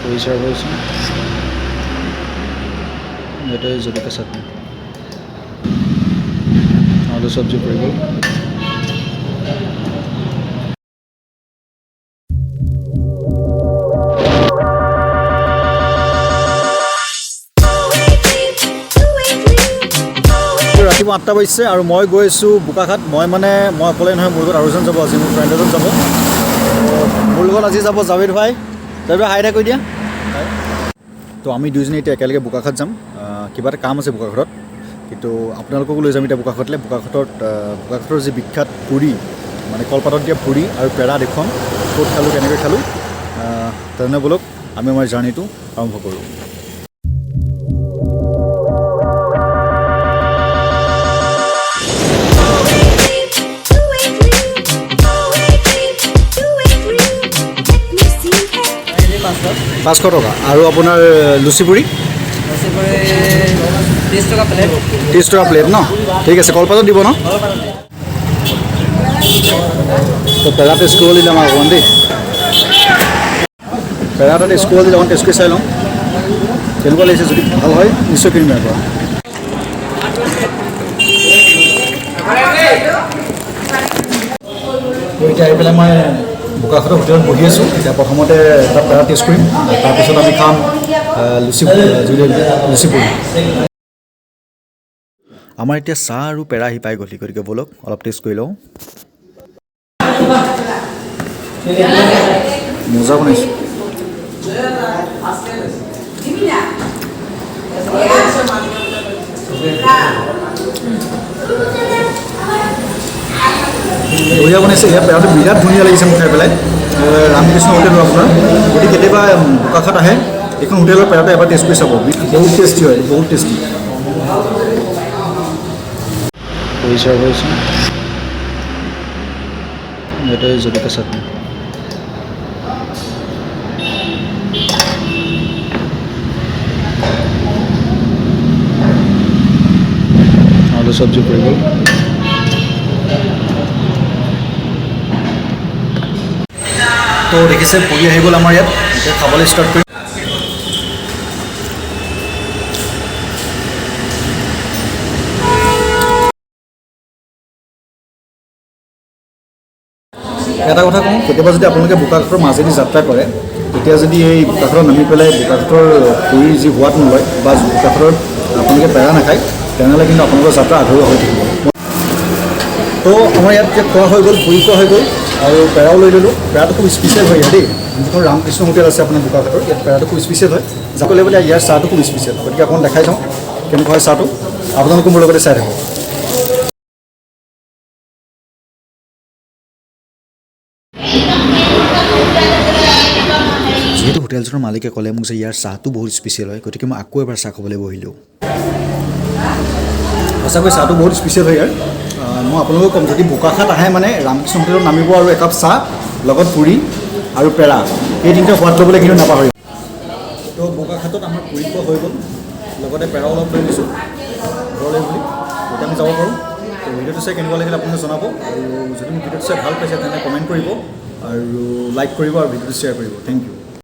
পৰিষ্কাৰ কৰিছোঁ। ইয়াতে জলকীয়া চাটনি, আলু চব্জি পৰি গ'ল। ৰাতিপুৱা 8টা বাজিছে আৰু মই গৈ আছোঁ বোকাখাট। মই অকলে নহয়, মোৰ লগত আৰু এজন যাব, আজি মোৰ ফ্ৰেণ্ড এজন যাব। মোৰ লগত আজি যাব জাভেদ ভাই। জাভেদ ভাই হাই এটা কৈ দিয়া। তো আমি দুইজনে এতিয়া একেলগে বোকাখাট যাম। কিবা এটা কাম আছে বোকাখাটত, কিন্তু আপোনালোককো লৈ যাম এতিয়া বোকাখাটলৈ। বোকাখাটৰ যি বিখ্যাত পুৰি, মানে কলপাতত দিয়া পুৰি আৰু পেৰা দেখুৱাম, ক'ত খালোঁ, কেনেকৈ খালোঁ। তেনে ব'লক আমি আমাৰ জাৰ্ণিটো আৰম্ভ কৰোঁ। পাঁচশ টকা। আৰু আপোনাৰ লুচি পুৰি 30 টকা প্লেট ন? ঠিক আছে, কলপাতত দিব ন? তো পেৰা টেষ্ট কৰিব দিলে আমাৰ অকণমান দেই। পেৰা এটা টেষ্ট কৰিব দিলে অকণমান টেষ্ট কৰি চাই লওঁ কেনেকুৱা লাগিছে। যদি ভাল হয় নিশ্চয় কিনিম ইয়াৰ পৰা। এতিয়া আহি পেলাই মই বোকাখাটৰ হোটেলত বহি আছোঁ। এতিয়া প্ৰথমতে এটা পেৰা টেষ্ট কৰিম, তাৰপিছত আমি খাম লুচি পুৰি। আমাৰ এতিয়া চাহ আৰু পেৰা আহি পাই গ'ল, গতিকে ব'লক অলপ টেষ্ট কৰি লওঁ। মজা বনাইছোঁ। বঢ়িয়া বনাইছে। ইয়াৰ পেৰাটো বিৰাট ধুনীয়া লাগিছে মোক খাই পেলাই। ৰামকৃষ্ণ হোটেলৰ আপোনাৰ যদি কেতিয়াবা বোকাখাট আহে, এইখন হোটেলৰ পেৰাটো এবাৰ টেষ্ট কৰি চাব। বহুত টেষ্টি হয়, বহুত টেষ্টি। পৰিষ্কাৰ কৰিছোঁ। ইয়াতে জলকীয়া চাটনি, আলু চব্জি পৰি গ'ল। তো দেখিছে পুৰি আহি গ'ল আমাৰ ইয়াত। এতিয়া খাবলৈ ষ্টাৰ্ট কৰিম। এটা কথা কওঁ, কেতিয়াবা যদি আপোনালোকে বোকাখাটৰ মাজেদি যাত্ৰা কৰে, তেতিয়া যদি এই বোকাখাটত নামি পেলাই বোকাখাটৰ পুৰিৰ যি সোৱাদ নলয় বা বোকাখাটৰ আপোনালোকে পেৰা নাখায়, তেনেহ'লে কিন্তু আপোনালোকৰ যাত্ৰা আধৰুৱা হৈ থাকিব। তো আমাৰ ইয়াত এতিয়া খোৱা হৈ গ'ল, পুৰি খোৱা হৈ গ'ল আৰু পেৰাও লৈ ল'লোঁ। পেৰাটো খুব স্পেচিয়েল হয় ইয়াত দেই। যিখন ৰামকৃষ্ণ হোটেল আছে আপোনাৰ বোকাখাটৰ, ইয়াত পেৰাটো খুব স্পেচিয়েল হয়। যাবলৈ বোলে ইয়াৰ চাহটো খুব স্পেচিয়েল। গতিকে অকণমান দেখাই যাওঁ কেনেকুৱা হয় চাহটো। আপোনালোকো মোৰ লগতে চাই থাকক। যিহেতু হোটেলখনৰ মালিকে ক'লে মোক যে ইয়াৰ চাহটো বহুত স্পেচিয়েল হয়, গতিকে মই আকৌ এবাৰ চাহ খাবলৈ বহিলোঁ। সঁচাকৈ চাহটো বহুত স্পেচিয়েল হয় ইয়াৰ। মই আপোনালোকক ক'ম, যদি বোকাখাট আহে মানে ৰামকৃষ্ণ হোটেলত নামিব আৰু একাপ চাহ লগত পুৰি আৰু পেৰা, এই তিনিটা সোৱাদ ল'বলৈ কিন্তু নাপাহৰিব। তো বোকাখাটত আমাৰ পুৰি খোৱা হৈ গ'ল, লগতে পেৰাও অলপ লৈ দিছোঁ ঘৰলৈ বুলি। এতিয়া আমি যাব পাৰোঁ। তো ভিডিঅ'টো চাই কেনেকুৱা লাগিলে আপোনালোকে জনাব, আৰু যদি মোৰ ভিডিঅ'টো চাই ভাল পাইছে তেন্তে কমেণ্ট কৰিব আৰু লাইক কৰিব আৰু ভিডিঅ'টো শ্বেয়াৰ কৰিব। Thank U.